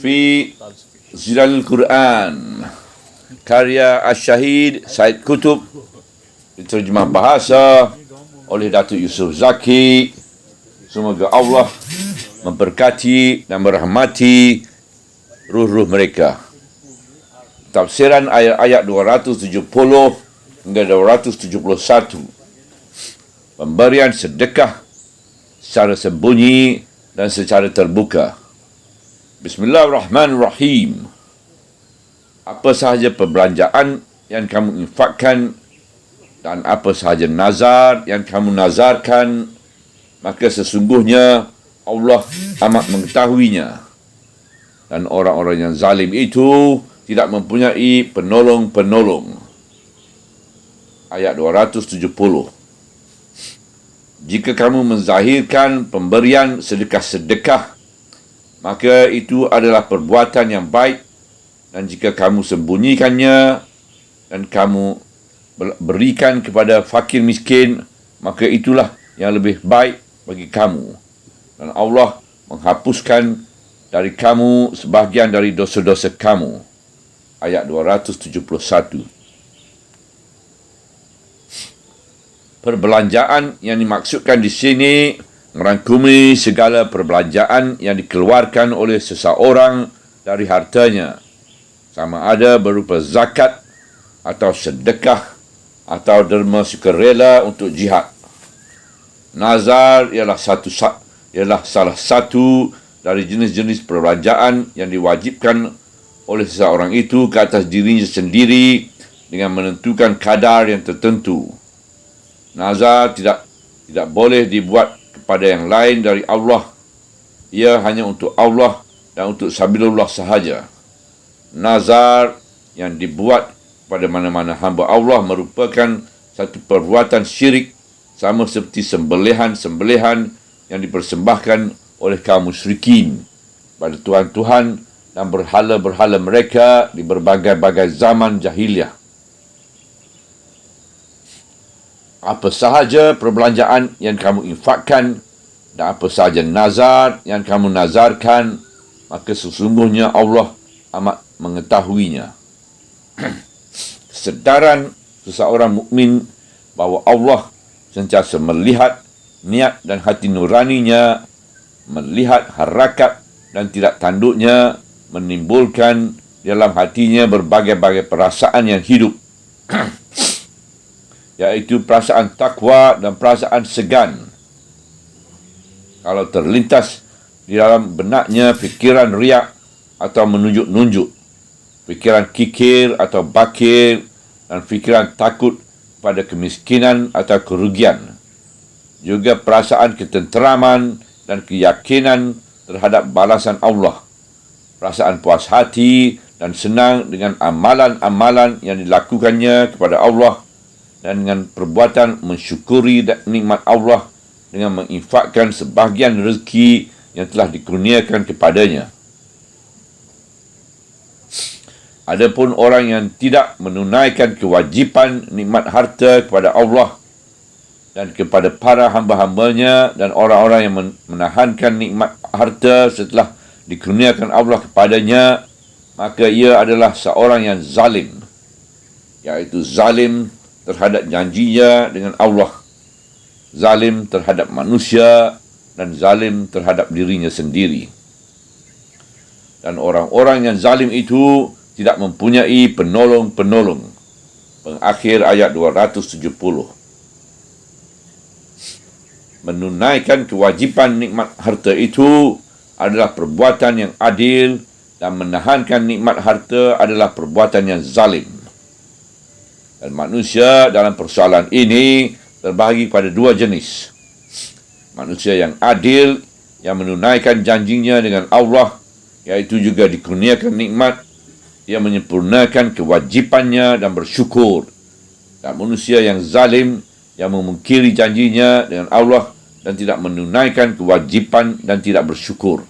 fi Zilalul Quran, karya Asy-Syahid Said Qutb, diterjemah bahasa oleh Datuk Yusof Zaki. Semoga Allah memberkati dan merahmati ruh-ruh mereka. Tafsiran ayat-ayat 270 hingga 271. Pemberian sedekah secara sembunyi dan secara terbuka. Bismillahirrahmanirrahim. Apa sahaja perbelanjaan yang kamu infakkan dan apa sahaja nazar yang kamu nazarkan, maka sesungguhnya Allah amat mengetahuinya. Dan orang-orang yang zalim itu tidak mempunyai penolong-penolong. Ayat 270. Jika kamu menzahirkan pemberian sedekah-sedekah, maka itu adalah perbuatan yang baik. Dan jika kamu sembunyikannya dan kamu berikan kepada fakir miskin, maka itulah yang lebih baik bagi kamu. Dan Allah menghapuskan dari kamu sebahagian dari dosa-dosa kamu. Ayat 271. Perbelanjaan yang dimaksudkan di sini merangkumi segala perbelanjaan yang dikeluarkan oleh seseorang dari hartanya, sama ada berupa zakat atau sedekah atau derma sukarela untuk jihad. Nazar ialah salah satu dari jenis-jenis perbelanjaan yang diwajibkan oleh seseorang itu ke atas dirinya sendiri dengan menentukan kadar yang tertentu. Nazar tidak boleh dibuat kepada yang lain dari Allah. Ia hanya untuk Allah dan untuk sabilillah sahaja. Nazar yang dibuat pada mana-mana hamba Allah merupakan satu perbuatan syirik, sama seperti sembelihan-sembelihan yang dipersembahkan oleh kaum musyrikin pada tuhan-tuhan dan berhala-berhala mereka di berbagai-bagai zaman jahiliah. Apa sahaja perbelanjaan yang kamu infakkan dan apa sahaja nazar yang kamu nazarkan, maka sesungguhnya Allah amat mengetahuinya. Kesedaran seseorang mukmin bahawa Allah sentiasa melihat niat dan hati nuraninya, melihat harakat dan tidak tanduknya, menimbulkan dalam hatinya berbagai-bagai perasaan yang hidup, iaitu perasaan takwa dan perasaan segan. Kalau terlintas di dalam benaknya fikiran riak atau menunjuk-nunjuk, fikiran kikir atau bakir, dan fikiran takut pada kemiskinan atau kerugian, juga perasaan ketenteraman dan keyakinan terhadap balasan Allah, perasaan puas hati dan senang dengan amalan-amalan yang dilakukannya kepada Allah, dan dengan perbuatan mensyukuri nikmat Allah dengan menginfakkan sebahagian rezeki yang telah dikurniakan kepadanya. Adapun orang yang tidak menunaikan kewajipan nikmat harta kepada Allah dan kepada para hamba-hambanya, dan orang-orang yang menahankan nikmat harta setelah dikurniakan Allah kepadanya, maka ia adalah seorang yang zalim, iaitu zalim terhadap janjinya dengan Allah, zalim terhadap manusia, dan zalim terhadap dirinya sendiri. Dan orang-orang yang zalim itu tidak mempunyai penolong-penolong. Pengakhir ayat 270. Menunaikan kewajipan nikmat harta itu adalah perbuatan yang adil, dan menahankan nikmat harta adalah perbuatan yang zalim. Dan manusia dalam persoalan ini terbahagi pada dua jenis. Manusia yang adil, yang menunaikan janjinya dengan Allah, iaitu juga dikurniakan nikmat, ia menyempurnakan kewajipannya dan bersyukur. Dan manusia yang zalim, yang memungkiri janjinya dengan Allah dan tidak menunaikan kewajipan dan tidak bersyukur.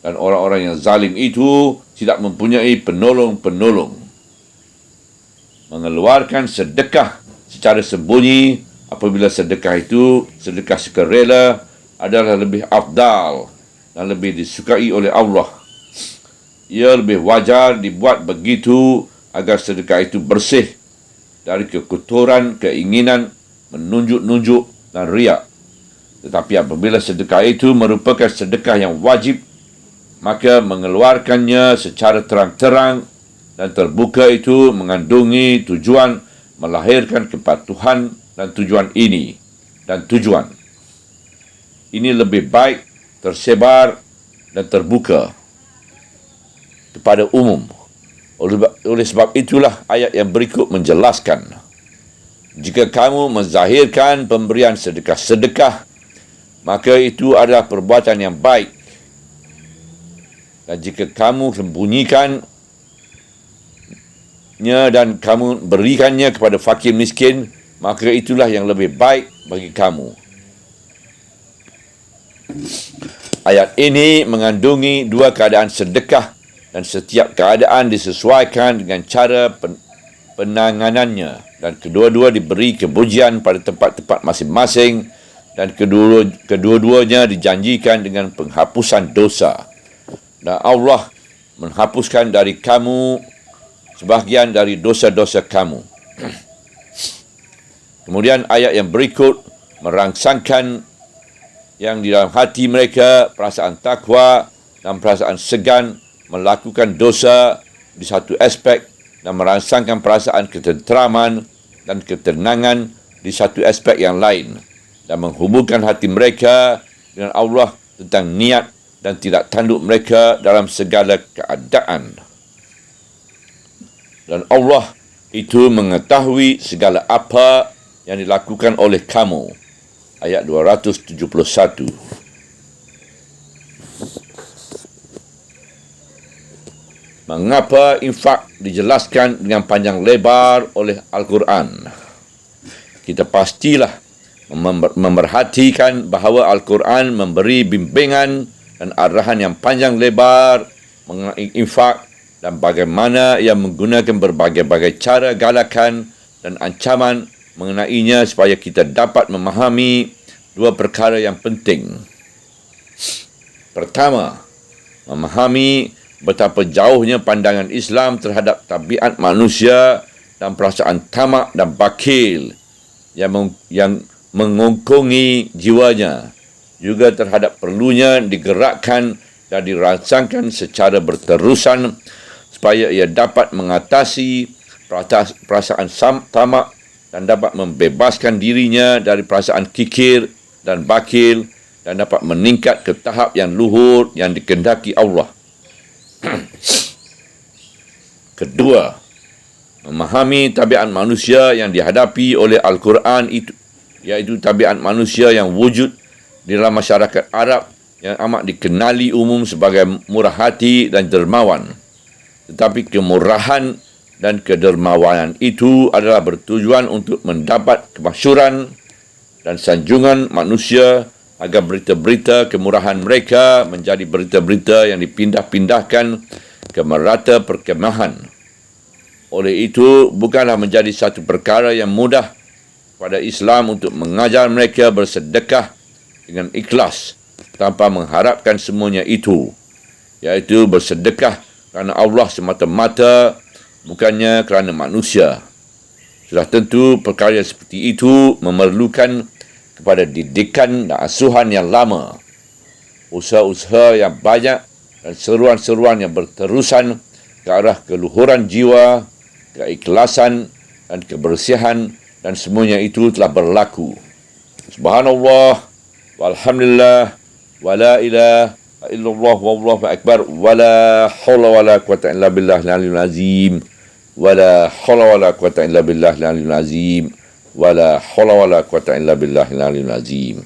Dan orang-orang yang zalim itu tidak mempunyai penolong-penolong. Mengeluarkan sedekah secara sembunyi, apabila sedekah itu sedekah sukarela, adalah lebih afdal dan lebih disukai oleh Allah. Ia lebih wajar dibuat begitu agar sedekah itu bersih dari kekotoran, keinginan, menunjuk-nunjuk dan riak. Tetapi apabila sedekah itu merupakan sedekah yang wajib, maka mengeluarkannya secara terang-terang dan terbuka itu mengandungi tujuan melahirkan kepatuhan dan tujuan ini. Dan tujuan ini lebih baik tersebar dan terbuka kepada umum. Oleh sebab itulah ayat yang berikut menjelaskan, jika kamu menzahirkan pemberian sedekah-sedekah, maka itu adalah perbuatan yang baik. Dan jika kamu sembunyikannya dan kamu berikannya kepada fakir miskin, maka itulah yang lebih baik bagi kamu. Ayat ini mengandungi dua keadaan sedekah dan setiap keadaan disesuaikan dengan cara penanganannya, dan kedua-dua diberi kepujian pada tempat-tempat masing-masing, dan kedua-duanya dijanjikan dengan penghapusan dosa. Dan Allah menghapuskan dari kamu sebahagian dari dosa-dosa kamu. Kemudian ayat yang berikut merangsangkan yang di dalam hati mereka perasaan takwa dan perasaan segan melakukan dosa di satu aspek, dan merangsangkan perasaan ketenteraman dan ketenangan di satu aspek yang lain, dan menghubungkan hati mereka dengan Allah tentang niat dan tidak tanduk mereka dalam segala keadaan. Dan Allah itu mengetahui segala apa yang dilakukan oleh kamu. Ayat 271. Mengapa infak dijelaskan dengan panjang lebar oleh Al-Quran? Kita pastilah memerhatikan bahawa Al-Quran memberi bimbingan dan arahan yang panjang lebar mengenai infak dan bagaimana ia menggunakan berbagai-bagai cara galakan dan ancaman mengenainya supaya kita dapat memahami dua perkara yang penting. Pertama, memahami betapa jauhnya pandangan Islam terhadap tabiat manusia dan perasaan tamak dan bakil yang mengungkungi jiwanya, juga terhadap perlunya digerakkan dan dirangsangkan secara berterusan supaya ia dapat mengatasi perasaan tamak dan dapat membebaskan dirinya dari perasaan kikir dan bakil dan dapat meningkat ke tahap yang luhur yang dikehendaki Allah. Kedua, memahami tabiat manusia yang dihadapi oleh Al-Quran itu, iaitu tabiat manusia yang wujud di dalam masyarakat Arab yang amat dikenali umum sebagai murah hati dan dermawan. Tetapi kemurahan dan kedermawanan itu adalah bertujuan untuk mendapat kemasyhuran dan sanjungan manusia agar berita-berita kemurahan mereka menjadi berita-berita yang dipindah-pindahkan ke merata perkemahan. Oleh itu, bukanlah menjadi satu perkara yang mudah pada Islam untuk mengajar mereka bersedekah dengan ikhlas tanpa mengharapkan semuanya itu, iaitu bersedekah kerana Allah semata-mata, bukannya kerana manusia. Sudah tentu perkara seperti itu memerlukan kepada didikan dan asuhan yang lama, usaha-usaha yang banyak dan seruan-seruan yang berterusan ke arah keluhuran jiwa, keikhlasan dan kebersihan, dan semuanya itu telah berlaku. Subhanallah, walhamdulillah, wa la ilaha illallah, wallahu akbar, wa la hawla wa la quwata illa billah al-aliyyil azim, wa la hawla wa la quwata illa billah al-aliyyil azim, wa la hawla wa la quwata illa billahi al-aliyyil azim.